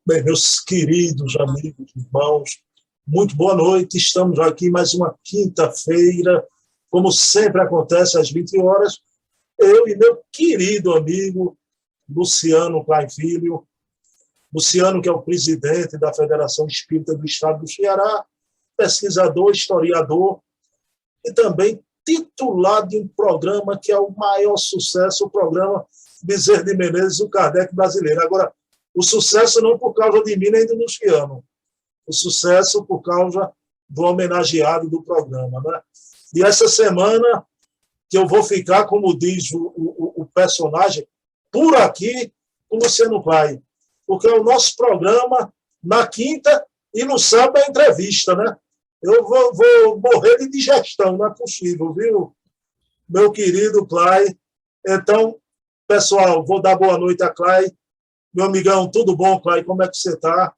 Bem, meus queridos amigos, irmãos, muito boa noite. Estamos aqui mais uma quinta-feira, como sempre acontece às 20 horas. Eu e meu querido amigo Luciano Klein Filho. Luciano, que é o presidente da Federação Espírita do Estado do Ceará, pesquisador, historiador e também titular de um programa que é o maior sucesso, o programa Bezerra de Menezes, o Kardec brasileiro. Agora, o sucesso não por causa de mim nem do Luciano, o sucesso por causa do homenageado do programa. Né? E essa semana que eu vou ficar, como diz o personagem, por aqui, o Luciano vai, porque é o nosso programa na quinta e no sábado é entrevista, né? Eu vou morrer de digestão, não é possível, viu, meu querido Clay? Então, pessoal, vou dar boa noite a Clay. Meu amigão, tudo bom, Clay? Como é que você está?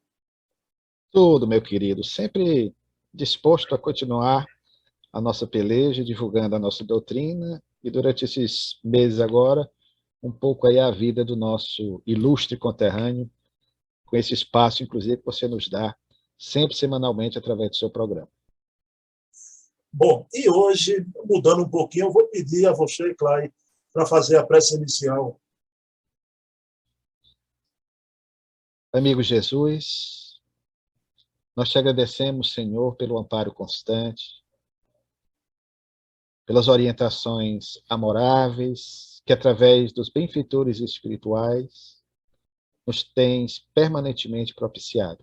Tudo, meu querido. Sempre disposto a continuar a nossa peleja, divulgando a nossa doutrina e durante esses meses agora, um pouco aí a vida do nosso ilustre conterrâneo, com esse espaço, inclusive, que você nos dá sempre semanalmente através do seu programa. Bom, e hoje, mudando um pouquinho, eu vou pedir a você, Clay, para fazer a prece inicial. Amigo Jesus, nós te agradecemos, Senhor, pelo amparo constante, pelas orientações amoráveis, que através dos benfeitores espirituais nos tens permanentemente propiciado.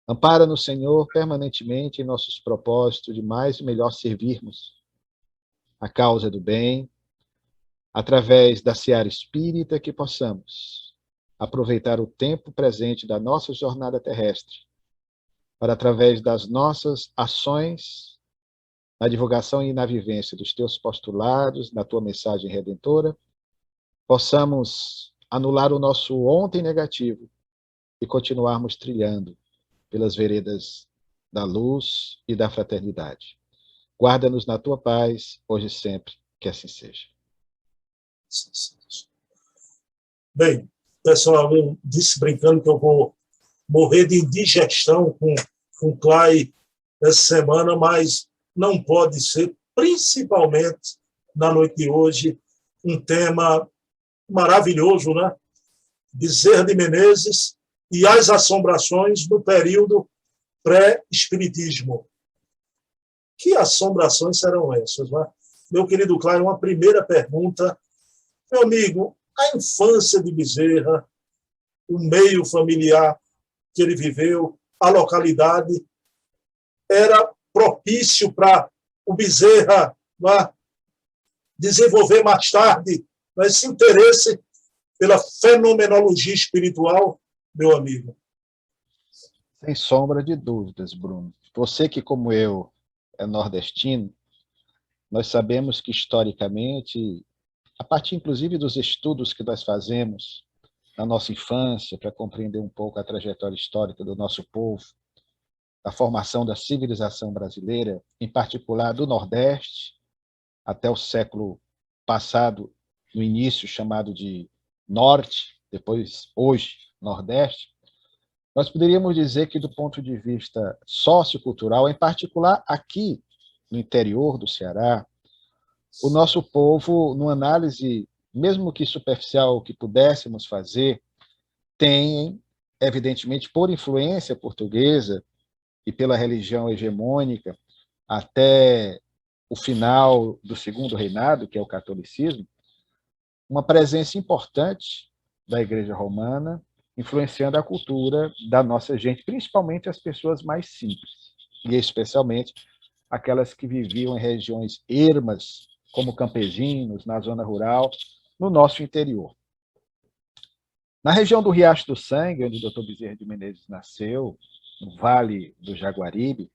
Ampara-nos, Senhor, permanentemente em nossos propósitos de mais e melhor servirmos a causa do bem, através da seara espírita, que possamos aproveitar o tempo presente da nossa jornada terrestre, para, através das nossas ações, na divulgação e na vivência dos teus postulados, na tua mensagem redentora, possamos anular o nosso ontem negativo e continuarmos trilhando pelas veredas da luz e da fraternidade. Guarda-nos na tua paz, hoje e sempre, que assim seja. Bem, pessoal, eu disse brincando que eu vou morrer de indigestão com Clay essa semana, mas não pode ser, principalmente na noite de hoje, um tema maravilhoso, né? Bezerra de Menezes e as assombrações no período pré-espiritismo. Que assombrações serão essas? Né? Meu querido Clay, uma primeira pergunta. Meu amigo, a infância de Bezerra, o meio familiar que ele viveu, a localidade, era propício para o Bezerra, né, desenvolver mais tarde, né, esse interesse pela fenomenologia espiritual, meu amigo? Sem sombra de dúvidas, Bruno. Você que, como eu, é nordestino, nós sabemos que, historicamente, a partir, inclusive, dos estudos que nós fazemos na nossa infância, para compreender um pouco a trajetória histórica do nosso povo, a formação da civilização brasileira, em particular do Nordeste, até o século passado, no início chamado de Norte, depois, hoje, Nordeste, nós poderíamos dizer que, do ponto de vista sociocultural, em particular aqui no interior do Ceará, o nosso povo, numa análise, mesmo que superficial, que pudéssemos fazer, tem, evidentemente, por influência portuguesa e pela religião hegemônica, até o final do Segundo Reinado, que é o catolicismo, uma presença importante da Igreja Romana, influenciando a cultura da nossa gente, principalmente as pessoas mais simples, e especialmente aquelas que viviam em regiões ermas, como campesinos, na zona rural, no nosso interior. Na região do Riacho do Sangue, onde o Dr. Bezerra de Menezes nasceu, no Vale do Jaguaribe,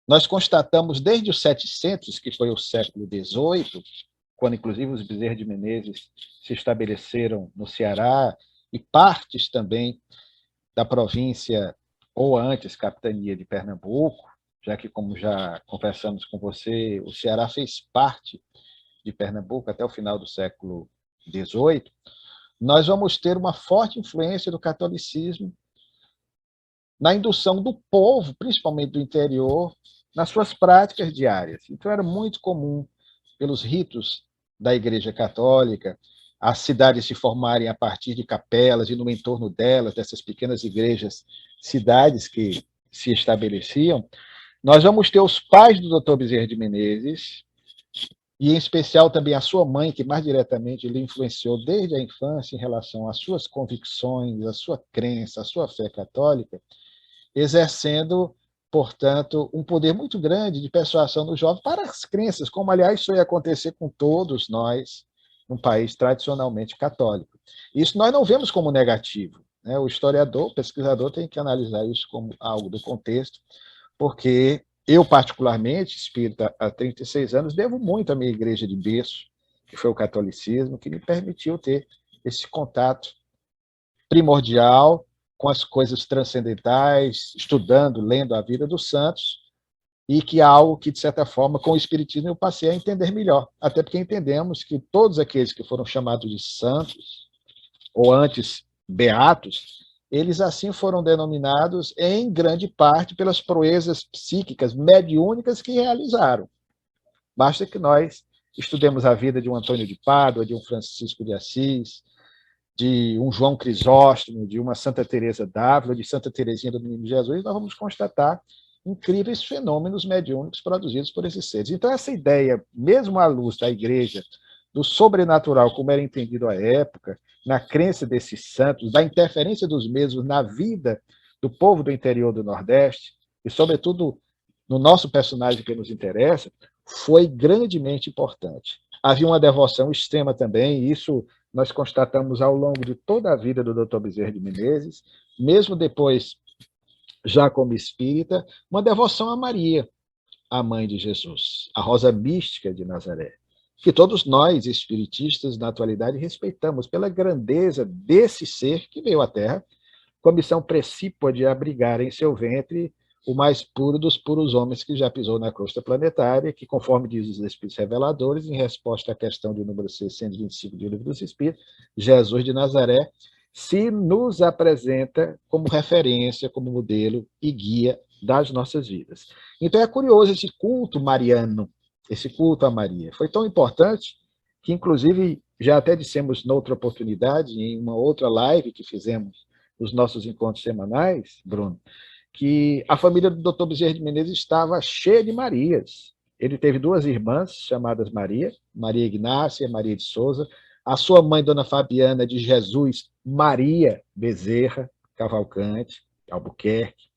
nós constatamos desde os 700, que foi o século XVIII, quando inclusive os Bezerra de Menezes se estabeleceram no Ceará e partes também da província, ou antes, capitania de Pernambuco, já que, como já conversamos com você, o Ceará fez parte de Pernambuco até o final do século XVIII, nós vamos ter uma forte influência do catolicismo na indução do povo, principalmente do interior, nas suas práticas diárias. Então, era muito comum, pelos ritos da Igreja Católica, as cidades se formarem a partir de capelas e no entorno delas, dessas pequenas igrejas, cidades que se estabeleciam. Nós vamos ter os pais do Dr. Bezerra de Menezes, e em especial também a sua mãe, que mais diretamente lhe influenciou desde a infância em relação às suas convicções, à sua crença, à sua fé católica, exercendo, portanto, um poder muito grande de persuasão no jovem para as crenças, como, aliás, isso ia acontecer com todos nós, num país tradicionalmente católico. Isso nós não vemos como negativo, né? O historiador, o pesquisador, tem que analisar isso como algo do contexto, porque eu, particularmente, espírita há 36 anos, devo muito à minha igreja de berço, que foi o catolicismo, que me permitiu ter esse contato primordial com as coisas transcendentais, estudando, lendo a vida dos santos, e que é algo que, de certa forma, com o Espiritismo eu passei a entender melhor. Até porque entendemos que todos aqueles que foram chamados de santos, ou antes beatos, eles assim foram denominados em grande parte pelas proezas psíquicas, mediúnicas que realizaram. Basta que nós estudemos a vida de um Antônio de Pádua, de um Francisco de Assis, de um João Crisóstomo, de uma Santa Teresa d'Ávila, de Santa Teresinha do Menino Jesus, nós vamos constatar incríveis fenômenos mediúnicos produzidos por esses seres. Então, essa ideia, mesmo à luz da Igreja, do sobrenatural, como era entendido à época, na crença desses santos, da interferência dos mesmos na vida do povo do interior do Nordeste, e, sobretudo, no nosso personagem que nos interessa, foi grandemente importante. Havia uma devoção extrema também, e isso nós constatamos ao longo de toda a vida do Dr. Bezerra de Menezes, mesmo depois, já como espírita, uma devoção a Maria, a mãe de Jesus, a rosa mística de Nazaré, que todos nós, espiritistas, na atualidade, respeitamos pela grandeza desse ser que veio à Terra, com a missão precípua de abrigar em seu ventre o mais puro dos puros homens que já pisou na crosta planetária, que, conforme diz os Espíritos Reveladores, em resposta à questão de número 625 do Livro dos Espíritos, Jesus de Nazaré se nos apresenta como referência, como modelo e guia das nossas vidas. Então é curioso esse culto mariano, esse culto a Maria. Foi tão importante que, inclusive, já até dissemos noutra oportunidade, em uma outra live que fizemos nos nossos encontros semanais, Bruno, que a família do Dr. Bezerra de Menezes estava cheia de Marias. Ele teve duas irmãs chamadas Maria, Maria Ignácia, Maria de Souza, a sua mãe, Dona Fabiana de Jesus Maria Bezerra Cavalcante, Albuquerque,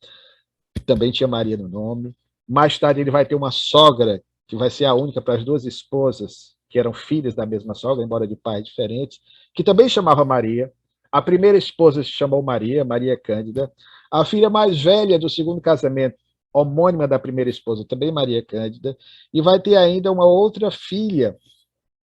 também tinha Maria no nome. Mais tarde ele vai ter uma sogra, que vai ser a única para as duas esposas, que eram filhas da mesma sogra, embora de pais diferentes, que também chamava Maria. A primeira esposa se chamou Maria, Maria Cândida. A filha mais velha do segundo casamento, homônima da primeira esposa, também Maria Cândida. E vai ter ainda uma outra filha,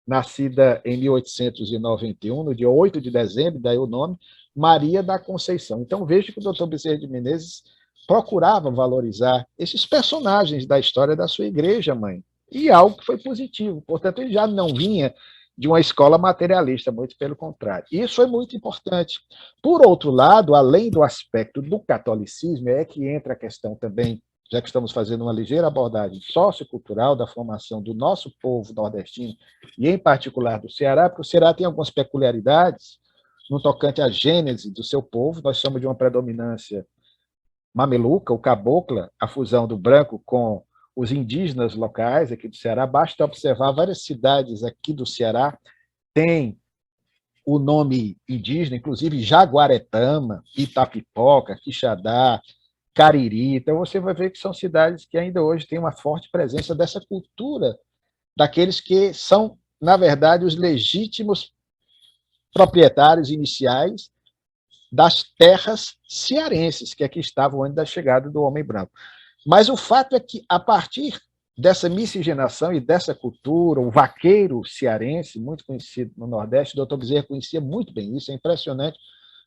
nascida em 1891, no dia 8 de dezembro, daí o nome, Maria da Conceição. Então, veja que o Dr. Bezerra de Menezes procurava valorizar esses personagens da história da sua igreja, mãe. E algo que foi positivo. Portanto, ele já não vinha de uma escola materialista, muito pelo contrário. Isso foi muito importante. Por outro lado, além do aspecto do catolicismo, é que entra a questão também, já que estamos fazendo uma ligeira abordagem sociocultural da formação do nosso povo nordestino, e em particular do Ceará, porque o Ceará tem algumas peculiaridades no tocante à gênese do seu povo. Nós somos de uma predominância mameluca, ou cabocla, a fusão do branco com os indígenas locais aqui do Ceará. Basta observar várias cidades aqui do Ceará têm o nome indígena, inclusive Jaguaretama, Itapipoca, Quixadá, Cariri. Então você vai ver que são cidades que ainda hoje têm uma forte presença dessa cultura daqueles que são, na verdade, os legítimos proprietários iniciais das terras cearenses, que aqui estavam antes da chegada do homem branco. Mas o fato é que, a partir dessa miscigenação e dessa cultura, o vaqueiro cearense, muito conhecido no Nordeste, o Dr. Bezerra conhecia muito bem isso, é impressionante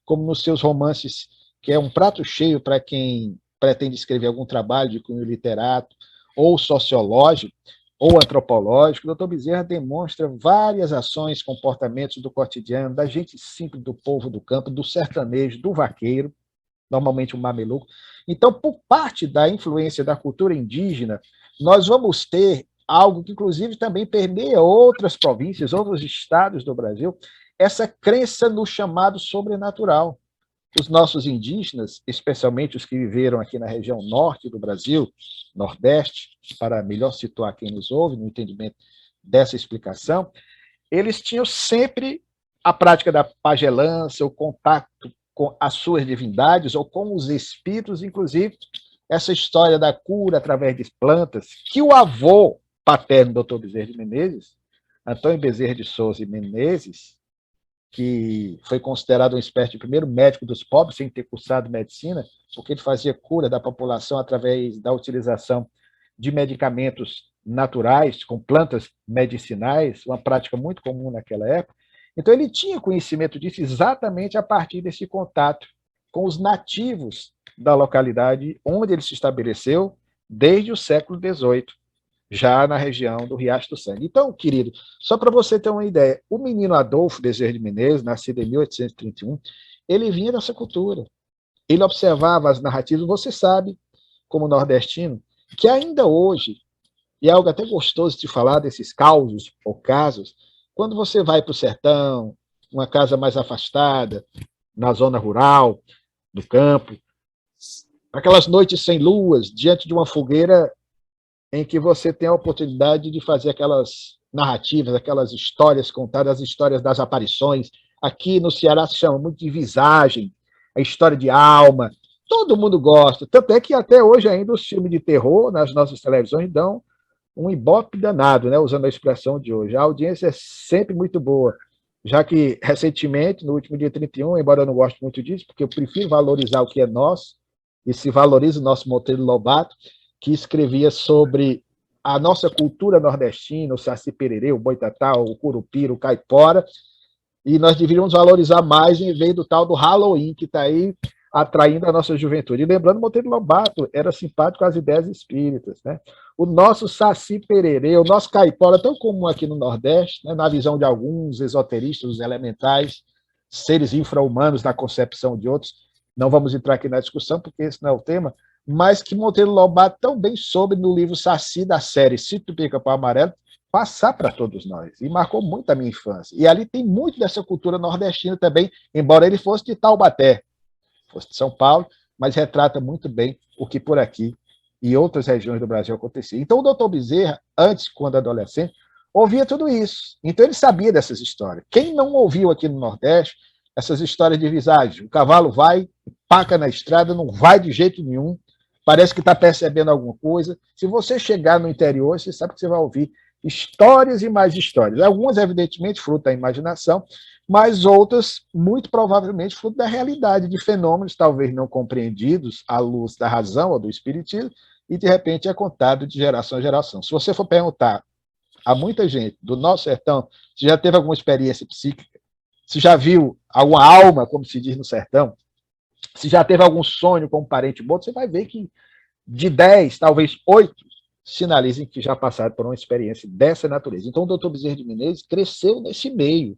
como nos seus romances, que é um prato cheio para quem pretende escrever algum trabalho de cunho literato ou sociológico, ou antropológico, o Dr. Bezerra demonstra várias ações, comportamentos do cotidiano, da gente simples, do povo do campo, do sertanejo, do vaqueiro, normalmente um mameluco. Então, por parte da influência da cultura indígena, nós vamos ter algo que, inclusive, também permeia outras províncias, outros estados do Brasil, essa crença no chamado sobrenatural. Os nossos indígenas, especialmente os que viveram aqui na região norte do Brasil, nordeste, para melhor situar quem nos ouve no entendimento dessa explicação, eles tinham sempre a prática da pagelância, o contato com as suas divindades ou com os espíritos, inclusive essa história da cura através de plantas, que o avô paterno do Dr. Bezerra de Menezes, Antônio Bezerra de Souza e Menezes, que foi considerado uma espécie de primeiro médico dos pobres, sem ter cursado medicina, porque ele fazia cura da população através da utilização de medicamentos naturais, com plantas medicinais, uma prática muito comum naquela época. Então, ele tinha conhecimento disso exatamente a partir desse contato com os nativos da localidade onde ele se estabeleceu desde o século XVIII, já na região do Riacho do Sangue. Então, querido, só para você ter uma ideia, o menino Adolfo Bezerra de Menezes, nascido em 1831, ele vinha dessa cultura. Ele observava as narrativas. Você sabe, como nordestino, que ainda hoje, e é algo até gostoso de falar desses causos ou casos, quando você vai para o sertão, uma casa mais afastada, na zona rural, no campo, aquelas noites sem luas, diante de uma fogueira em que você tem a oportunidade de fazer aquelas narrativas, aquelas histórias contadas, as histórias das aparições. Aqui no Ceará se chama muito de visagem, a história de alma. Todo mundo gosta. Tanto é que até hoje ainda os filmes de terror nas nossas televisões dão um ibope danado, né, usando a expressão de hoje. A audiência é sempre muito boa, já que recentemente, no último dia 31, embora eu não goste muito disso, porque eu prefiro valorizar o que é nosso, e se valoriza o nosso Monteiro Lobato, que escrevia sobre a nossa cultura nordestina, o Saci Pererê, o Boitatá, o Curupira, o Caipora, e nós deveríamos valorizar mais em vez do tal do Halloween, que está aí atraindo a nossa juventude. E lembrando, Monteiro Lobato era simpático às ideias espíritas, né? O nosso Saci Pererê, o nosso Caipora, tão comum aqui no Nordeste, né, na visão de alguns esoteristas, os elementais, seres infra-humanos na concepção de outros, não vamos entrar aqui na discussão, porque esse não é o tema, mas que Monteiro Lobato tão bem soube no livro Saci, da série Sítio do Pica-Pau Amarelo, passar para todos nós, e marcou muito a minha infância. E ali tem muito dessa cultura nordestina também, embora ele fosse de Taubaté, fosse de São Paulo, mas retrata muito bem o que por aqui e outras regiões do Brasil acontecia. Então o doutor Bezerra, antes, quando adolescente, ouvia tudo isso. Então ele sabia dessas histórias. Quem não ouviu aqui no Nordeste essas histórias de visagem? O cavalo vai, paca na estrada, não vai de jeito nenhum, parece que está percebendo alguma coisa. Se você chegar no interior, você sabe que você vai ouvir histórias e mais histórias. Algumas, evidentemente, fruto da imaginação, mas outras, muito provavelmente, fruto da realidade, de fenômenos talvez não compreendidos à luz da razão ou do espiritismo, e, de repente, é contado de geração em geração. Se você for perguntar a muita gente do nosso sertão se já teve alguma experiência psíquica, se já viu alguma alma, como se diz no sertão, se já teve algum sonho com um parente morto, você vai ver que de 10, talvez 8, sinalizem que já passaram por uma experiência dessa natureza. Então, o doutor Bezerra de Menezes cresceu nesse meio.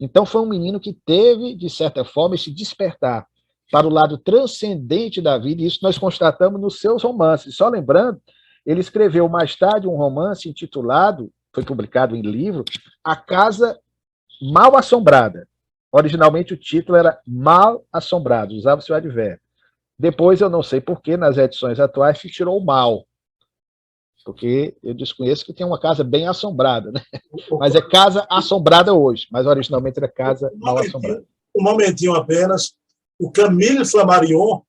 Então, foi um menino que teve, de certa forma, esse despertar para o lado transcendente da vida, e isso nós constatamos nos seus romances. Só lembrando, ele escreveu mais tarde um romance intitulado, foi publicado em livro, A Casa Mal Assombrada. Originalmente o título era Mal Assombrado, usava o seu advérbio. Depois, eu não sei porquê, nas edições atuais, se tirou o mal, porque eu desconheço que tem uma casa bem assombrada, né? Mas é Casa Assombrada hoje, mas originalmente era Casa Mal Assombrada. Um momentinho apenas. O Camille Flammarion,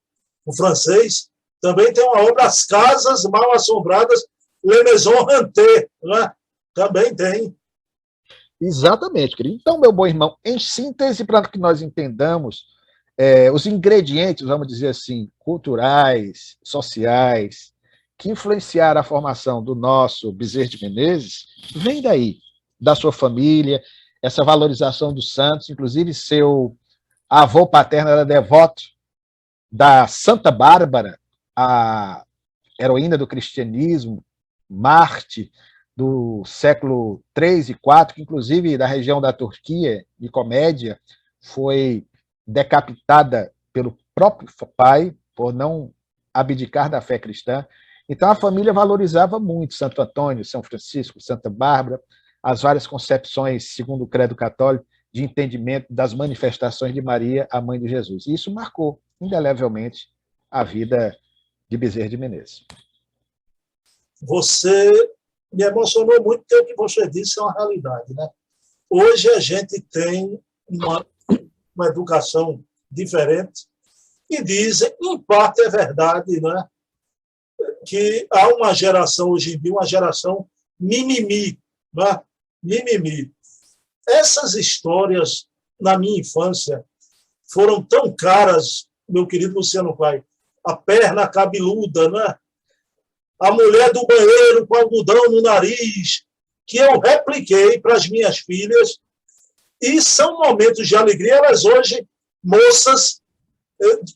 o francês, também tem uma obra, As Casas Mal Assombradas, Les Maisons Hantées, né? Também tem. Exatamente, querido. Então, meu bom irmão, em síntese, para que nós entendamos os ingredientes, vamos dizer assim, culturais, sociais, que influenciaram a formação do nosso Bezerra de Menezes, vem daí, da sua família, essa valorização dos santos, inclusive seu avô paterno era devoto da Santa Bárbara, a heroína do cristianismo, Marte, do século III e IV, que inclusive da região da Turquia, Nicomédia, foi decapitada pelo próprio pai por não abdicar da fé cristã. Então a família valorizava muito Santo Antônio, São Francisco, Santa Bárbara, as várias concepções, segundo o credo católico, de entendimento das manifestações de Maria, a mãe de Jesus. E isso marcou indelevelmente a vida de Bezerra de Menezes. Você me emocionou muito, porque o que você disse é uma realidade, né? Hoje a gente tem uma educação diferente e dizem, em parte é verdade, né? Que há uma geração hoje em dia, uma geração mimimi, né? Mimimi. Essas histórias, na minha infância, foram tão caras, meu querido Luciano Pai. A perna cabeluda, né? A mulher do banheiro com algodão no nariz, que eu repliquei para as minhas filhas, e são momentos de alegria. Elas hoje, moças,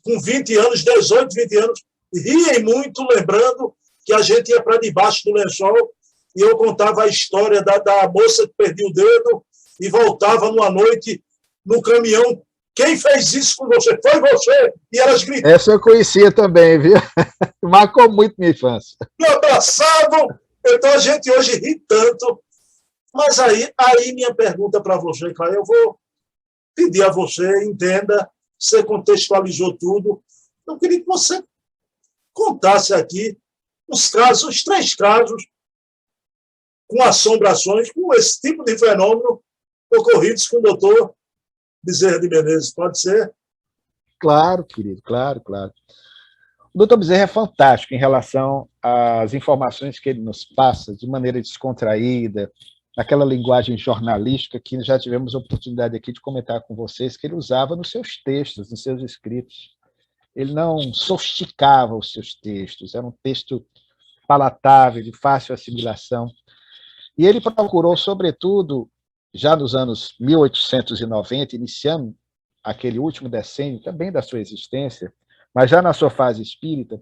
com 20 anos, 18, 20 anos, riem muito, lembrando que a gente ia para debaixo do lençol e eu contava a história da moça que perdeu o dedo e voltava numa noite no caminhão. Quem fez isso com você? Foi você! E elas gritavam. Essa eu conhecia também, viu? Marcou muito minha infância. Me abraçavam. Então a gente hoje ri tanto. Mas aí minha pergunta para você, Cláudio, eu vou pedir a você, entenda, você contextualizou tudo. Eu queria que você contasse aqui os 3 casos com assombrações, com esse tipo de fenômeno ocorridos com o doutor Bezerra de Menezes. Pode ser? Claro, querido, claro, claro. O doutor Bezerra é fantástico em relação às informações que ele nos passa de maneira descontraída, aquela linguagem jornalística que já tivemos a oportunidade aqui de comentar com vocês, que ele usava nos seus textos, nos seus escritos. Ele não sofisticava os seus textos, era um texto palatável, de fácil assimilação. E ele procurou, sobretudo, já nos anos 1890, iniciando aquele último decênio também da sua existência, mas já na sua fase espírita,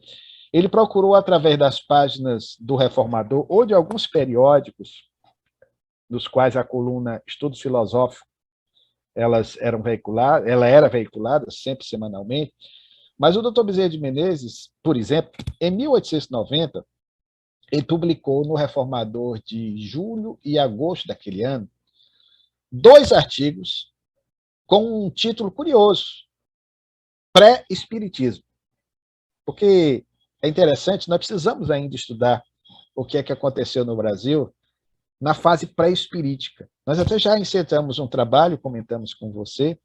ele procurou, através das páginas do Reformador ou de alguns periódicos, nos quais a coluna Estudos Filosóficos ela era veiculada sempre semanalmente, mas o doutor Bezerra de Menezes, por exemplo, em 1890, ele publicou no Reformador de julho e agosto daquele ano 2 artigos com um título curioso, Pré-Espiritismo. Porque é interessante, nós precisamos ainda estudar o que é que aconteceu no Brasil na fase pré-espirítica. Nós até já iniciamos um trabalho, comentamos com você,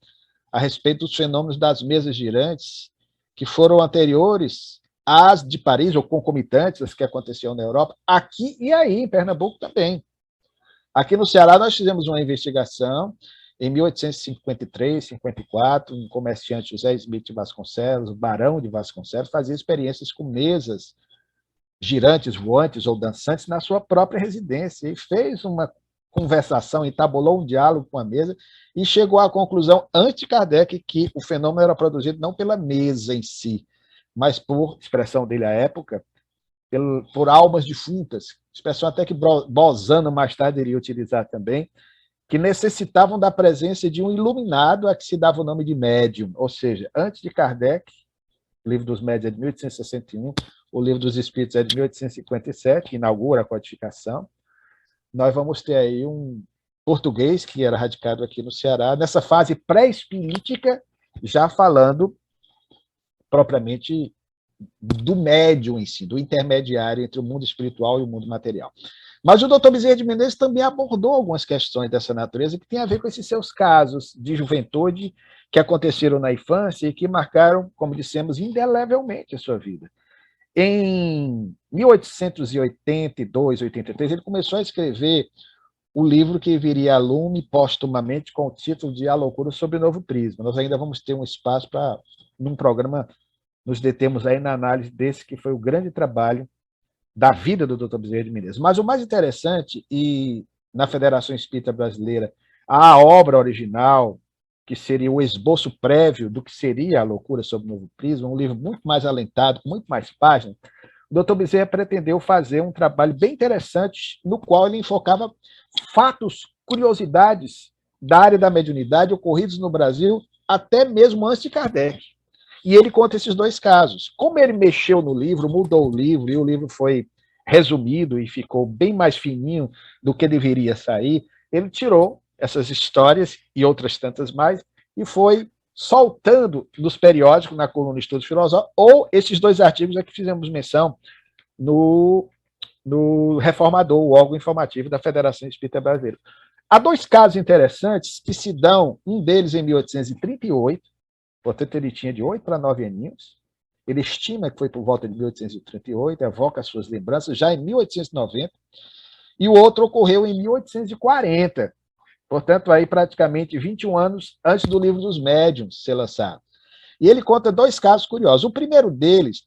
a respeito dos fenômenos das mesas girantes, que foram anteriores às de Paris, ou concomitantes às que aconteciam na Europa, aqui e aí, em Pernambuco também. Aqui no Ceará, nós fizemos uma investigação em 1853, 54, um comerciante José Smith de Vasconcelos, o barão de Vasconcelos, fazia experiências com mesas girantes, voantes ou dançantes na sua própria residência, e fez uma conversação, entabulou um diálogo com a mesa e chegou à conclusão, antes de Kardec, que o fenômeno era produzido não pela mesa em si, mas por, expressão dele à época, por almas defuntas, expressão até que Bolzano mais tarde iria utilizar também, que necessitavam da presença de um iluminado a que se dava o nome de médium, ou seja, antes de Kardec, o Livro dos Médiuns é de 1861, o Livro dos Espíritos é de 1857, que inaugura a codificação. Nós vamos ter aí um português que era radicado aqui no Ceará, nessa fase pré-espirítica, já falando propriamente do médium em si, do intermediário entre o mundo espiritual e o mundo material. Mas o doutor Bezerra de Menezes também abordou algumas questões dessa natureza que tem a ver com esses seus casos de juventude que aconteceram na infância e que marcaram, como dissemos, indelevelmente a sua vida. Em 1882, 83, ele começou a escrever o livro que viria a lume póstumamente com o título de A Loucura sobre o Novo Prisma. Nós ainda vamos ter um espaço para, num programa, nos detemos aí na análise desse que foi o grande trabalho da vida do Dr. Bezerra de Menezes. Mas o mais interessante, e na Federação Espírita Brasileira, a obra original, que seria o esboço prévio do que seria A Loucura sobre o Novo Prisma, um livro muito mais alentado, com muito mais páginas, o Dr. Bezerra pretendeu fazer um trabalho bem interessante, no qual ele enfocava fatos, curiosidades da área da mediunidade ocorridos no Brasil, até mesmo antes de Kardec. E ele conta esses dois casos. Como ele mexeu no livro, mudou o livro, e o livro foi resumido e ficou bem mais fininho do que deveria sair, ele tirou essas histórias e outras tantas mais e foi soltando nos periódicos, na coluna Estudos Filosóficos, ou esses dois artigos a que fizemos menção no Reformador, o órgão informativo da Federação Espírita Brasileira. Há dois casos interessantes que se dão, um deles em 1838, portanto ele tinha de 8 para 9 aninhos, ele estima que foi por volta de 1838, evoca as suas lembranças já em 1890, e o outro ocorreu em 1840, portanto, aí praticamente 21 anos antes do Livro dos Médiuns ser lançado. E ele conta dois casos curiosos. O primeiro deles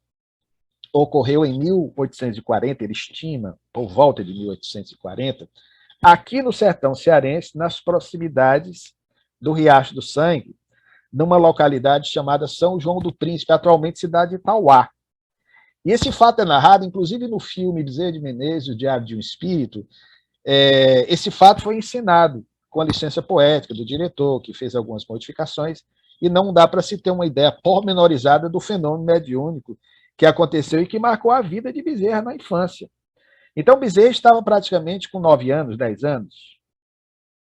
ocorreu em 1840, ele estima, por volta de 1840, aqui no sertão cearense, nas proximidades do Riacho do Sangue, numa localidade chamada São João do Príncipe, atualmente cidade de Itauá. E esse fato é narrado, inclusive, no filme Bezerra de Menezes, O Diário de um Espírito. Esse fato foi encenado com a licença poética do diretor, que fez algumas modificações, e não dá para se ter uma ideia pormenorizada do fenômeno mediúnico que aconteceu e que marcou a vida de Bezerra na infância. Então, Bezerra estava praticamente com 9 anos, 10 anos,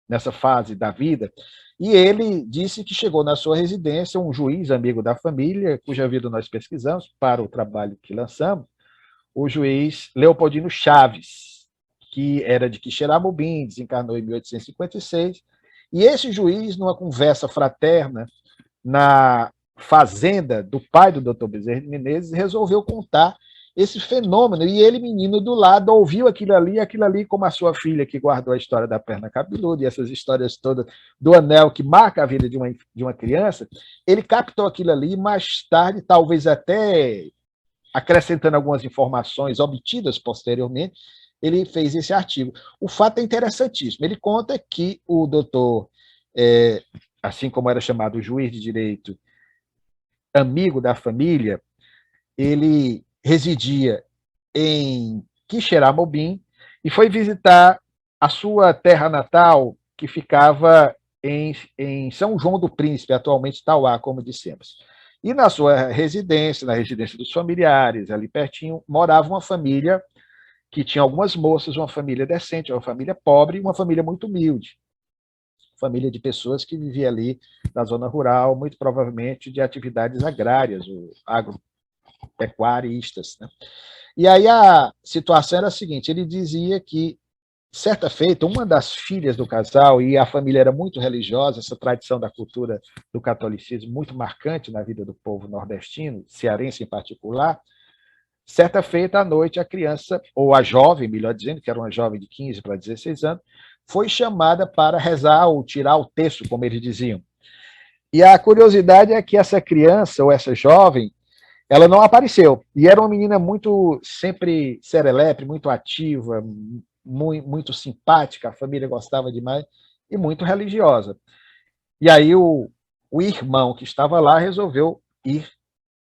nessa fase da vida, e ele disse que chegou na sua residência um juiz amigo da família, cuja vida nós pesquisamos para o trabalho que lançamos, o juiz Leopoldino Chaves, que era de Quixeramobim, desencarnou em 1856, e esse juiz, numa conversa fraterna na fazenda do pai do Dr. Bezerra de Menezes, resolveu contar esse fenômeno, e ele, menino do lado, ouviu aquilo ali, como a sua filha que guardou a história da perna cabeluda e essas histórias todas do anel que marca a vida de uma criança, ele captou aquilo ali e mais tarde, talvez até acrescentando algumas informações obtidas posteriormente, ele fez esse artigo. O fato é interessantíssimo. Ele conta que o doutor, assim como era chamado o juiz de direito, amigo da família, ele residia em Quixeramobim e foi visitar a sua terra natal, que ficava em São João do Príncipe, atualmente Itauá, como dissemos. E na sua residência, na residência dos familiares, ali pertinho, morava uma família que tinha algumas moças, uma família decente, uma família pobre e uma família muito humilde. Família de pessoas que viviam ali na zona rural, muito provavelmente de atividades agrárias, agropecuaristas, né? E aí a situação era a seguinte, ele dizia que, certa feita, uma das filhas do casal, e a família era muito religiosa, essa tradição da cultura do catolicismo muito marcante na vida do povo nordestino, cearense em particular, certa feita, à noite, a criança, ou a jovem, melhor dizendo, que era uma jovem de 15 para 16 anos, foi chamada para rezar ou tirar o terço, como eles diziam. E a curiosidade é que essa criança, ou essa jovem, ela não apareceu. E era uma menina muito, sempre serelepe, muito ativa, muito simpática, a família gostava demais, e muito religiosa. E aí o irmão que estava lá resolveu ir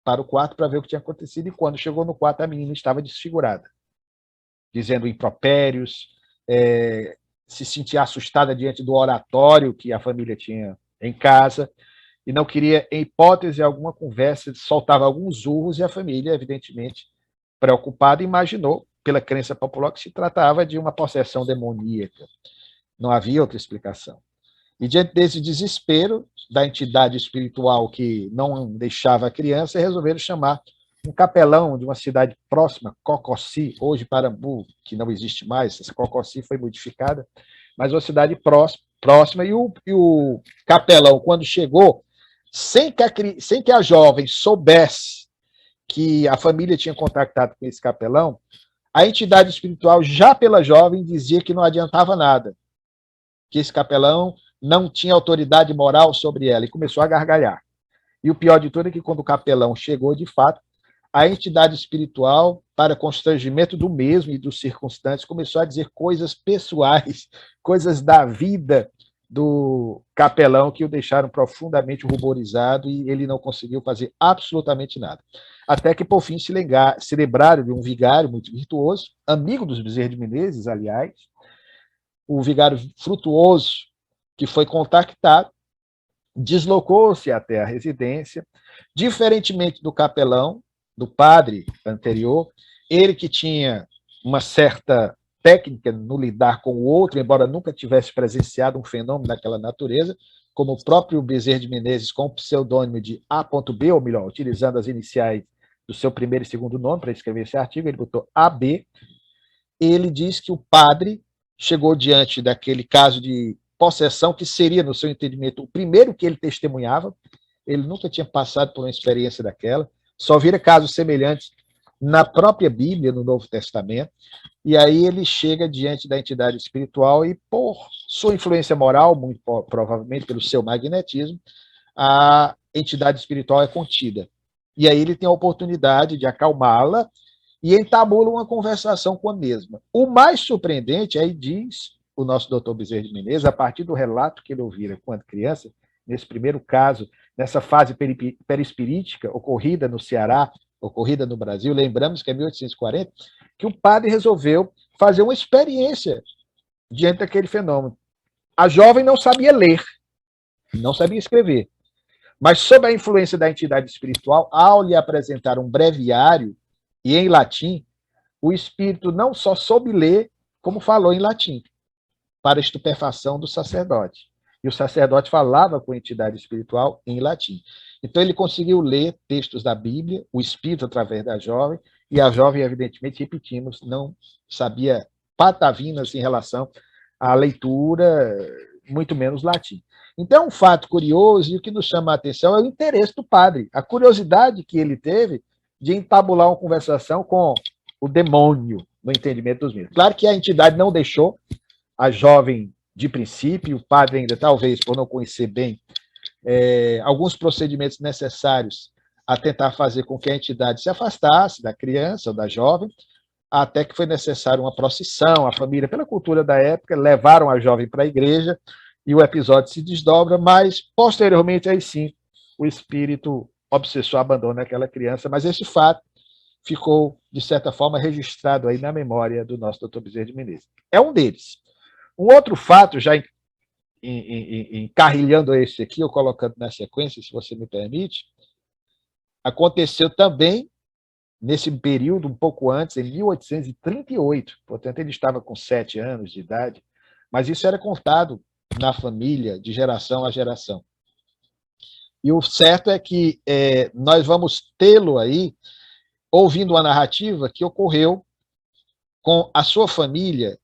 para o quarto para ver o que tinha acontecido, e quando chegou no quarto, a menina estava desfigurada, dizendo impropérios, se sentia assustada diante do oratório que a família tinha em casa, e não queria, em hipótese alguma, conversa, soltava alguns urros, e a família, evidentemente, preocupada, imaginou, pela crença popular, que se tratava de uma possessão demoníaca. Não havia outra explicação. E diante desse desespero da entidade espiritual que não deixava a criança, resolveram chamar um capelão de uma cidade próxima, Cococi, hoje Parambu, que não existe mais, essa Cococi foi modificada, mas uma cidade próxima, e o capelão, quando chegou, sem que a jovem soubesse que a família tinha contactado com esse capelão, a entidade espiritual, já pela jovem, dizia que não adiantava nada, que esse capelão não tinha autoridade moral sobre ela, e começou a gargalhar. E o pior de tudo é que, quando o capelão chegou, de fato, a entidade espiritual, para constrangimento do mesmo e dos circunstantes, começou a dizer coisas pessoais, coisas da vida do capelão, que o deixaram profundamente ruborizado e ele não conseguiu fazer absolutamente nada. Até que, por fim, se lembraram de um vigário muito virtuoso, amigo dos Bezerra de Menezes, aliás, o vigário Frutuoso, que foi contactado, deslocou-se até a residência, diferentemente do capelão, do padre anterior, ele que tinha uma certa técnica no lidar com o outro, embora nunca tivesse presenciado um fenômeno daquela natureza, como o próprio Bezerra de Menezes, com o pseudônimo de A.B, ou melhor, utilizando as iniciais do seu primeiro e segundo nome para escrever esse artigo, ele botou AB. Ele diz que o padre chegou diante daquele caso de possessão, que seria, no seu entendimento, o primeiro que ele testemunhava. Ele nunca tinha passado por uma experiência daquela, só vira casos semelhantes na própria Bíblia, no Novo Testamento, e aí ele chega diante da entidade espiritual e, por sua influência moral, muito provavelmente pelo seu magnetismo, a entidade espiritual é contida. E aí ele tem a oportunidade de acalmá-la e entabula uma conversação com a mesma. O mais surpreendente, aí diz o nosso doutor Bezerra de Menezes, a partir do relato que ele ouvira quando criança, nesse primeiro caso, nessa fase perispirítica ocorrida no Ceará, ocorrida no Brasil, lembramos que é 1840, que o padre resolveu fazer uma experiência diante daquele fenômeno. A jovem não sabia ler, não sabia escrever, mas sob a influência da entidade espiritual, ao lhe apresentar um breviário, e em latim, o espírito não só soube ler, como falou em latim, para a estupefação do sacerdote. E o sacerdote falava com a entidade espiritual em latim. Então ele conseguiu ler textos da Bíblia, o espírito através da jovem, e a jovem, evidentemente, repetimos, não sabia patavinas em relação à leitura, muito menos latim. Então é um fato curioso, e o que nos chama a atenção é o interesse do padre, a curiosidade que ele teve de entabular uma conversação com o demônio, no entendimento dos mitos. Claro que a entidade não deixou a jovem de princípio, o padre ainda, talvez, por não conhecer bem alguns procedimentos necessários a tentar fazer com que a entidade se afastasse da criança ou da jovem, até que foi necessário uma procissão, a família, pela cultura da época, levaram a jovem para a igreja e o episódio se desdobra, mas, posteriormente, aí sim, o espírito obsessor abandona aquela criança, mas esse fato ficou, de certa forma, registrado aí na memória do nosso doutor Bezerra de Menezes. É um deles. Um outro fato, já encarrilhando esse aqui, ou colocando na sequência, se você me permite, aconteceu também nesse período, um pouco antes, em 1838, portanto, ele estava com 7 anos de idade, mas isso era contado na família, de geração a geração. E o certo é que nós vamos tê-lo aí, ouvindo uma narrativa que ocorreu com a sua família,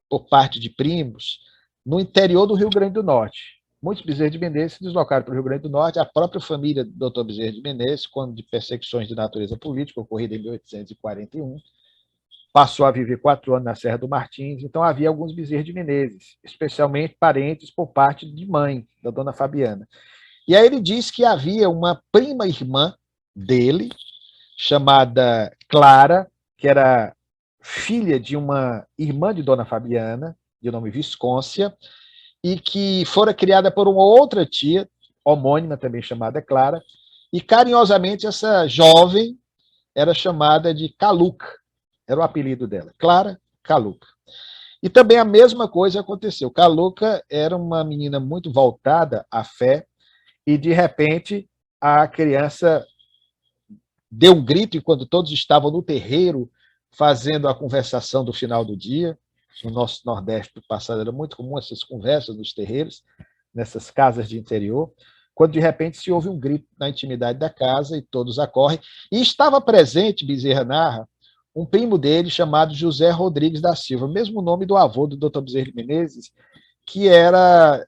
por parte de primos, no interior do Rio Grande do Norte. Muitos Bezerra de Menezes se deslocaram para o Rio Grande do Norte, a própria família do Dr. Bezerra de Menezes, quando de perseguições de natureza política, ocorrida em 1841, passou a viver 4 anos na Serra do Martins, então havia alguns Bezerra de Menezes, especialmente parentes por parte de mãe, da dona Fabiana. E aí ele diz que havia uma prima irmã dele, chamada Clara, que era filha de uma irmã de dona Fabiana, de nome Viscôncia, e que fora criada por uma outra tia, homônima também chamada Clara, e carinhosamente essa jovem era chamada de Caluca, era o apelido dela, Clara Caluca. E também a mesma coisa aconteceu. Caluca era uma menina muito voltada à fé, e de repente a criança deu um grito enquanto todos estavam no terreiro fazendo a conversação do final do dia. No nosso Nordeste do passado era muito comum essas conversas nos terreiros, nessas casas de interior, quando de repente se ouve um grito na intimidade da casa e todos acorrem. E estava presente, Bezerra narra, um primo dele chamado José Rodrigues da Silva, mesmo nome do avô do Dr. Bezerra de Menezes, que era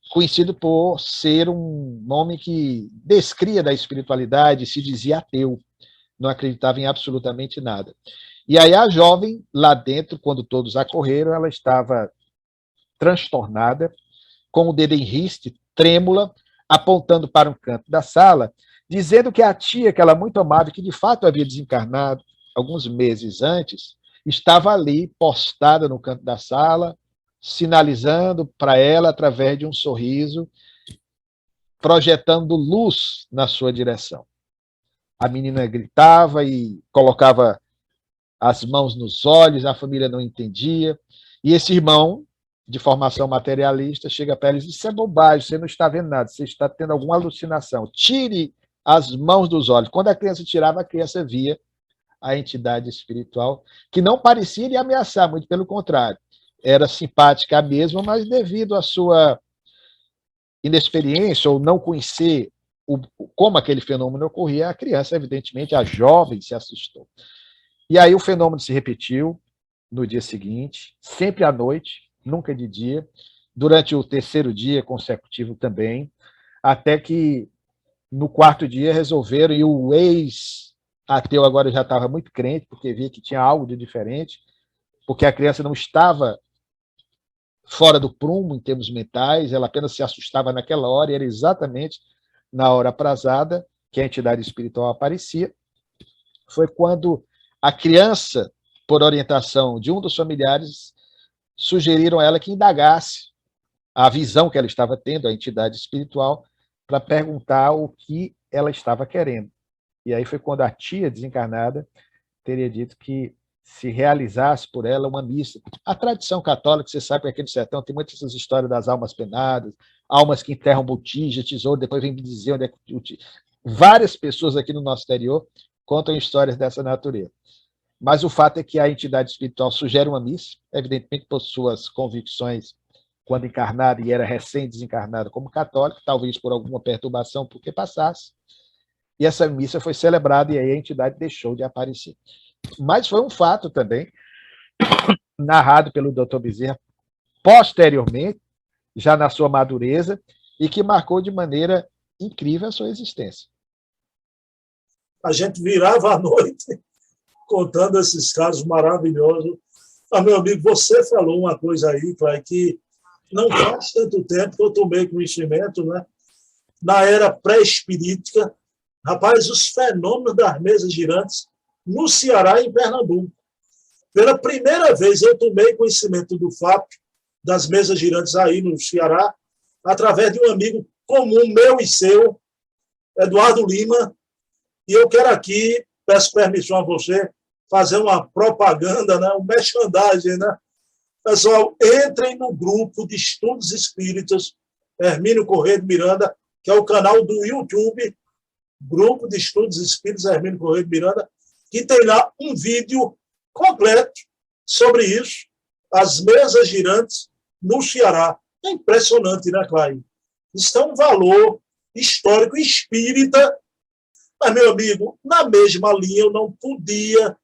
conhecido por ser um nome que descria da espiritualidade, se dizia ateu, não acreditava em absolutamente nada. E aí a jovem, lá dentro, quando todos acorreram, ela estava transtornada, com o dedo em riste, trêmula, apontando para um canto da sala, dizendo que a tia, que ela muito amava, que de fato havia desencarnado alguns meses antes, estava ali, postada no canto da sala, sinalizando para ela através de um sorriso, projetando luz na sua direção. A menina gritava e colocava as mãos nos olhos, a família não entendia. E esse irmão, de formação materialista, chega para ela e diz: isso é bobagem, você não está vendo nada, você está tendo alguma alucinação. Tire as mãos dos olhos. Quando a criança tirava, a criança via a entidade espiritual, que não parecia lhe ameaçar, muito pelo contrário. Era simpática mesmo, mas devido à sua inexperiência ou não conhecer como aquele fenômeno ocorria, a criança, evidentemente, a jovem, se assustou. E aí o fenômeno se repetiu no dia seguinte, sempre à noite, nunca de dia, durante o terceiro dia consecutivo também, até que no quarto dia resolveram, e o ex-ateu agora já estava muito crente, porque via que tinha algo de diferente, porque a criança não estava fora do prumo em termos mentais, ela apenas se assustava naquela hora, e era exatamente na hora aprazada que a entidade espiritual aparecia. Foi quando a criança, por orientação de um dos familiares, sugeriram a ela que indagasse a visão que ela estava tendo, a entidade espiritual, para perguntar o que ela estava querendo. E aí foi quando a tia desencarnada teria dito que se realizasse por ela uma missa. A tradição católica, você sabe que aqui no sertão tem muitas essas histórias das almas penadas, almas que enterram botija, tesouro, depois vem me dizer onde é que... Várias pessoas aqui no nosso exterior contam histórias dessa natureza. Mas o fato é que a entidade espiritual sugere uma missa, evidentemente por suas convicções quando encarnada, e era recém-desencarnada como católica, talvez por alguma perturbação porque passasse, e essa missa foi celebrada e aí a entidade deixou de aparecer. Mas foi um fato também, narrado pelo Dr. Bezerra posteriormente, já na sua madureza, e que marcou de maneira incrível a sua existência. A gente virava à noite contando esses casos maravilhosos. Ah, meu amigo, você falou uma coisa aí, Clay, que não faz tanto tempo que eu tomei conhecimento, né? Na era pré-espirítica, rapaz, os fenômenos das mesas girantes no Ceará e em Pernambuco. Pela primeira vez eu tomei conhecimento do fato das mesas girantes aí no Ceará, através de um amigo comum meu e seu, Eduardo Lima, e eu quero aqui, peço permissão a você, fazer uma propaganda, né, um merchandising, né? Pessoal, entrem no grupo de estudos espíritas Hermínio Corrêa de Miranda, que é o canal do YouTube, Grupo de Estudos Espíritas Hermínio Corrêa de Miranda, que tem lá um vídeo completo sobre isso, as mesas girantes no Ceará. É impressionante, né, Clay? Isso é um valor histórico espírita, mas, meu amigo, na mesma linha eu não podia,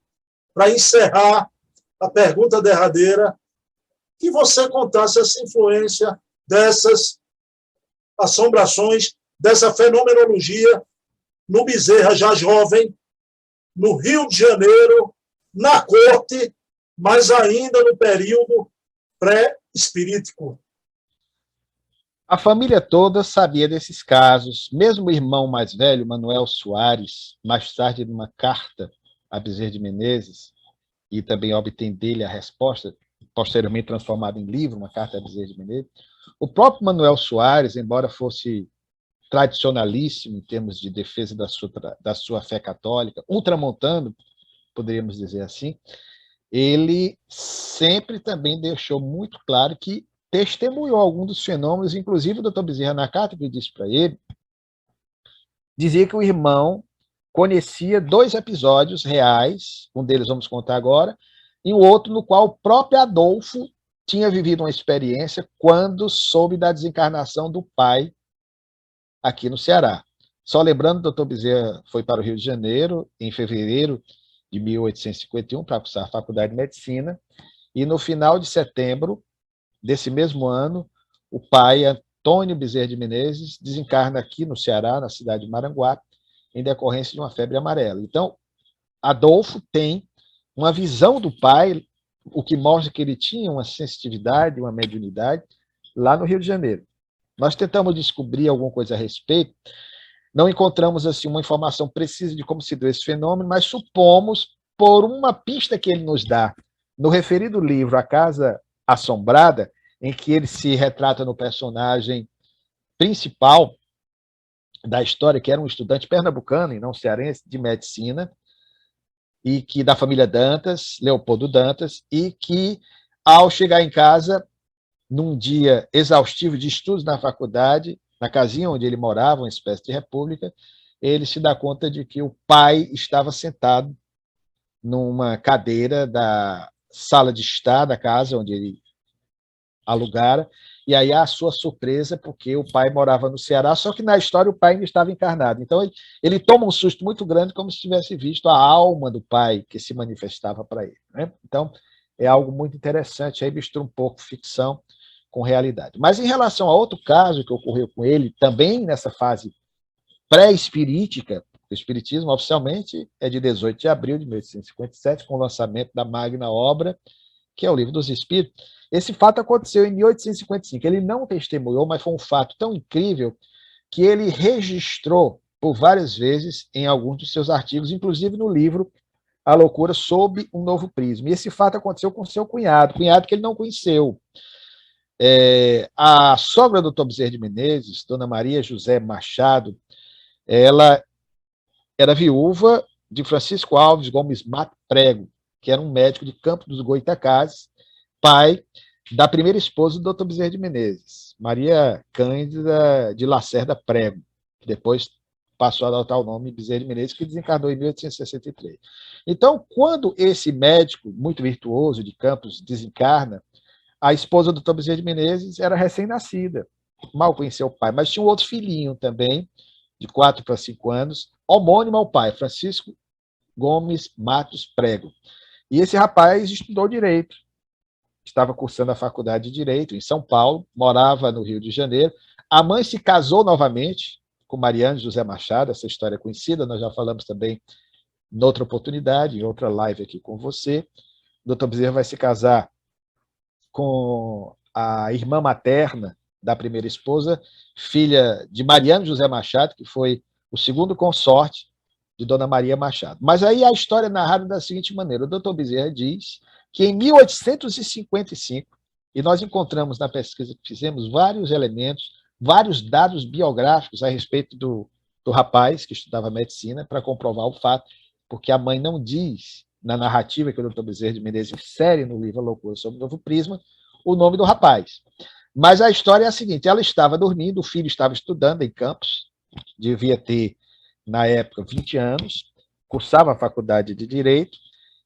para encerrar a pergunta derradeira, que você contasse essa influência dessas assombrações, dessa fenomenologia no Bezerra já jovem, no Rio de Janeiro, na corte, mas ainda no período pré-espirítico. A família toda sabia desses casos, mesmo o irmão mais velho, Manuel Soares, mais tarde numa carta a Bezerra de Menezes, e também obtém dele a resposta, posteriormente transformada em livro, uma carta a Bezerra de Menezes. O próprio Manuel Soares, embora fosse tradicionalíssimo em termos de defesa da sua fé católica, ultramontano, poderíamos dizer assim, ele sempre também deixou muito claro que testemunhou algum dos fenômenos, inclusive o Dr. Bezerra, na carta que disse para ele, dizia que o irmão conhecia 2 episódios reais, um deles vamos contar agora, e o outro no qual o próprio Adolfo tinha vivido uma experiência quando soube da desencarnação do pai aqui no Ceará. Só lembrando, o Dr. Bezerra foi para o Rio de Janeiro em fevereiro de 1851 para cursar a Faculdade de Medicina, e no final de setembro desse mesmo ano, o pai, Antônio Bezerra de Menezes, desencarna aqui no Ceará, na cidade de Maranguape, em decorrência de uma febre amarela. Então, Adolfo tem uma visão do pai, o que mostra que ele tinha uma sensitividade, uma mediunidade, lá no Rio de Janeiro. Nós tentamos descobrir alguma coisa a respeito, não encontramos assim uma informação precisa de como se deu esse fenômeno, mas supomos, por uma pista que ele nos dá no referido livro A Casa Assombrada, em que ele se retrata no personagem principal da história, que era um estudante pernambucano, e não cearense, de medicina, e que da família Dantas, Leopoldo Dantas, e que, ao chegar em casa, num dia exaustivo de estudos na faculdade, na casinha onde ele morava, uma espécie de república, ele se dá conta de que o pai estava sentado numa cadeira da sala de estar da casa onde ele alugara, e aí a sua surpresa, porque o pai morava no Ceará, só que na história o pai ainda estava encarnado. Então ele toma um susto muito grande, como se tivesse visto a alma do pai que se manifestava para ele. Né? Então é algo muito interessante, aí mistura um pouco ficção com realidade. Mas em relação a outro caso que ocorreu com ele, também nessa fase pré-espirítica, o espiritismo oficialmente é de 18 de abril de 1857, com o lançamento da magna obra, que é o Livro dos Espíritos. Esse fato aconteceu em 1855. Ele não testemunhou, mas foi um fato tão incrível que ele registrou por várias vezes em alguns dos seus artigos, inclusive no livro A Loucura sob um Novo Prisma. E esse fato aconteceu com seu cunhado que ele não conheceu. A sogra do Dr. Bezerra de Menezes, Dona Maria José Machado, ela era viúva de Francisco Alves Gomes Mato Prego, que era um médico de Campo dos Goitacazes, pai da primeira esposa do Dr. Bezerra de Menezes, Maria Cândida de Lacerda Prego, que depois passou a adotar o nome Bezerra de Menezes, que desencarnou em 1863. Então, quando esse médico, muito virtuoso de Campos, desencarna, a esposa do Dr. Bezerra de Menezes era recém-nascida, mal conheceu o pai, mas tinha um outro filhinho também, de 4 para 5 anos, homônimo ao pai, Francisco Gomes Matos Prego. E esse rapaz estudou Direito, estava cursando a faculdade de Direito em São Paulo, morava no Rio de Janeiro. A mãe se casou novamente com Mariana José Machado, essa história é conhecida, nós já falamos também noutra oportunidade, em outra live aqui com você. O Dr. Bezerra vai se casar com a irmã materna da primeira esposa, filha de Mariano José Machado, que foi o segundo consorte de Dona Maria Machado. Mas aí a história é narrada da seguinte maneira: o Dr. Bezerra diz que em 1855, e nós encontramos na pesquisa que fizemos vários elementos, vários dados biográficos a respeito do rapaz que estudava medicina, para comprovar o fato, porque a mãe não diz, na narrativa que o Dr. Bezerra de Menezes insere no livro A Loucura sob o Novo Prisma, o nome do rapaz. Mas a história é a seguinte: ela estava dormindo, o filho estava estudando em Campos, devia ter, na época, 20 anos, cursava a faculdade de Direito,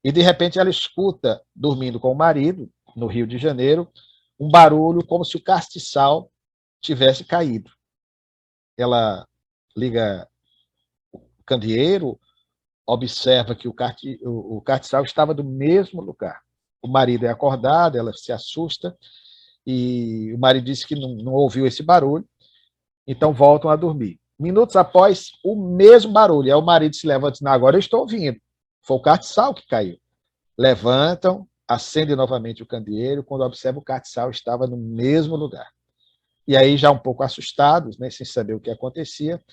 e de repente ela escuta, dormindo com o marido, no Rio de Janeiro, um barulho como se o castiçal tivesse caído. Ela liga o candeeiro, observa que o castiçal estava no mesmo lugar. O marido é acordado, ela se assusta, e o marido disse que não ouviu esse barulho, então voltam a dormir. Minutos após, o mesmo barulho. Aí o marido se levanta e diz: agora eu estou ouvindo. Foi o castiçal que caiu. Levantam, acendem novamente o candeeiro, quando observam o castiçal estava no mesmo lugar. E aí, já um pouco assustados, né, sem saber o que acontecia,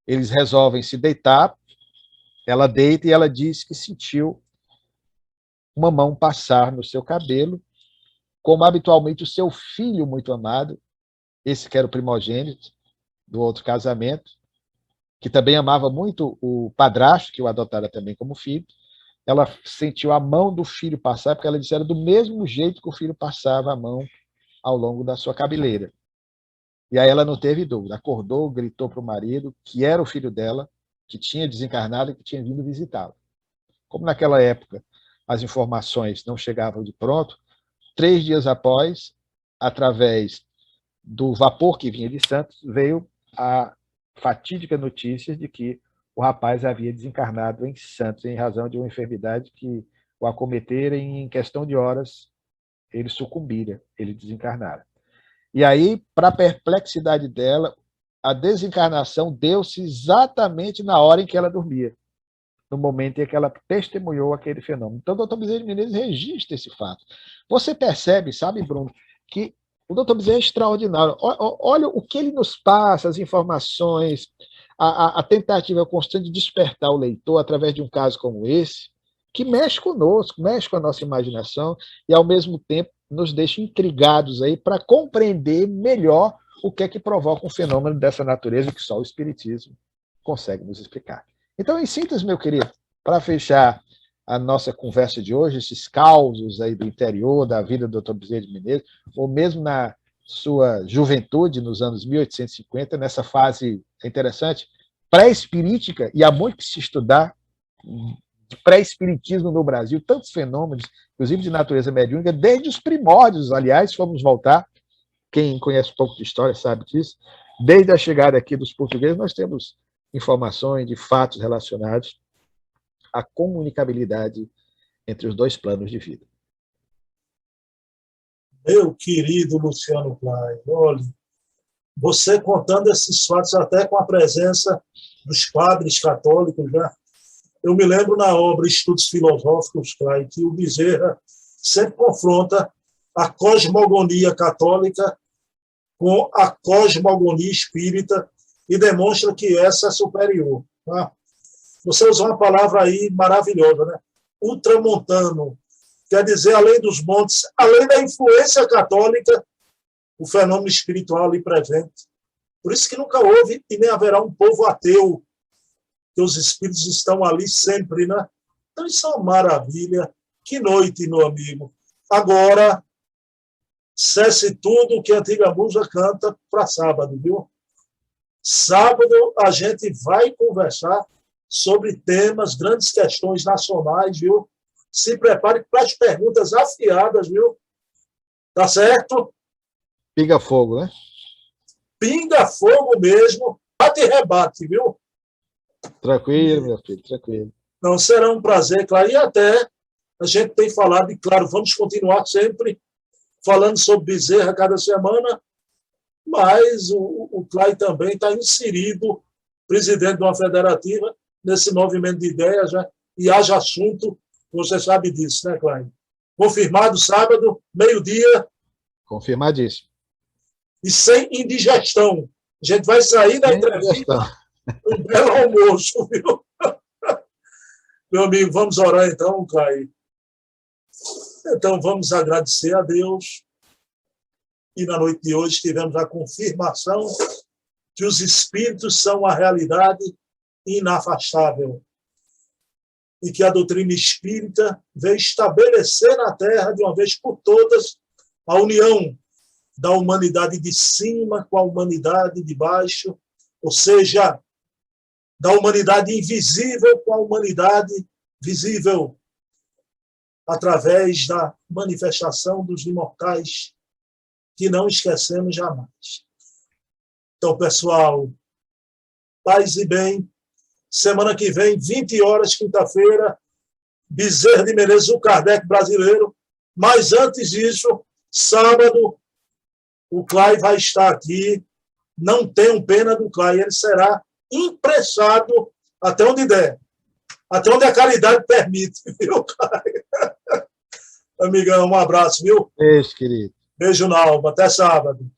eles resolvem se deitar. Ela deita e ela diz que sentiu uma mão passar no seu cabelo, como habitualmente o seu filho muito amado, esse que era o primogênito do outro casamento, que também amava muito o padrasto, que o adotara também como filho. Ela sentiu a mão do filho passar, porque ela disse que era do mesmo jeito que o filho passava a mão ao longo da sua cabeleira. E aí ela não teve dúvida, acordou, gritou para o marido, que era o filho dela, que tinha desencarnado e que tinha vindo visitá-la. Como naquela época as informações não chegavam de pronto, 3 dias após, através do vapor que vinha de Santos, veio a fatídica notícia de que o rapaz havia desencarnado em Santos em razão de uma enfermidade que o acometera e em questão de horas ele sucumbira, ele desencarnara. E aí, para a perplexidade dela, a desencarnação deu-se exatamente na hora em que ela dormia, no momento em que ela testemunhou aquele fenômeno. Então, o Dr. Bezerra de Menezes registra esse fato. Você percebe, sabe, Bruno, que o Dr. Bezerra é extraordinário. Olha o que ele nos passa, as informações, a tentativa constante de despertar o leitor através de um caso como esse, que mexe conosco, mexe com a nossa imaginação e, ao mesmo tempo, nos deixa intrigados aí para compreender melhor o que é que provoca um fenômeno dessa natureza que só o Espiritismo consegue nos explicar. Então, em síntese, meu querido, para fechar a nossa conversa de hoje, esses causos aí do interior, da vida do Dr. Bezerra de Menezes, ou mesmo na sua juventude, nos anos 1850, nessa fase interessante, pré-espirítica, e há muito que se estudar de pré-espiritismo no Brasil, tantos fenômenos, inclusive de natureza mediúnica, desde os primórdios, aliás, vamos voltar, quem conhece um pouco de história sabe disso, desde a chegada aqui dos portugueses, nós temos informações de fatos relacionados à comunicabilidade entre os dois planos de vida. Meu querido Luciano Klein, olha, você contando esses fatos até com a presença dos padres católicos, né? Eu me lembro na obra Estudos Filosóficos, Klein, que o Bezerra sempre confronta a cosmogonia católica com a cosmogonia espírita e demonstra que essa é superior. Tá? Você usou uma palavra aí maravilhosa, né? Ultramontano, quer dizer, além dos montes, além da influência católica, o fenômeno espiritual ali presente. Por isso que nunca houve e nem haverá um povo ateu, que os espíritos estão ali sempre, né? Então isso é uma maravilha. Que noite, meu amigo. Agora, cesse tudo o que a antiga música canta para sábado, viu? Sábado a gente vai conversar sobre temas, grandes questões nacionais, viu? Se prepare para as perguntas afiadas, viu? Tá certo? Pinga fogo, né? Pinga fogo mesmo, bate e rebate, viu? Tranquilo, meu filho, tranquilo. Não, será um prazer, claro. E até a gente tem falado, e claro, vamos continuar sempre falando sobre Bezerra cada semana, mas o Clay também está inserido, presidente de uma federativa, nesse movimento de ideias, né? E haja assunto, você sabe disso, né, Clay? Confirmado sábado, meio-dia. Confirmadíssimo. E sem indigestão. A gente vai sair da entrevista um belo almoço, viu? Meu amigo, vamos orar então, Clay. Então, vamos agradecer a Deus. E na noite de hoje tivemos a confirmação que os espíritos são uma realidade inafastável e que a doutrina espírita veio estabelecer na Terra, de uma vez por todas, a união da humanidade de cima com a humanidade de baixo, ou seja, da humanidade invisível com a humanidade visível, através da manifestação dos imortais, que não esquecemos jamais. Então, pessoal, paz e bem. Semana que vem, 20 horas, quinta-feira, Bezerra de Menezes, o Kardec brasileiro. Mas antes disso, sábado, o Clay vai estar aqui. Não tenham pena do Clay, ele será impressado até onde der. Até onde a caridade permite, viu, Clay? Amigão, um abraço, viu? Beijo, querido. Beijo na alma. Até sábado.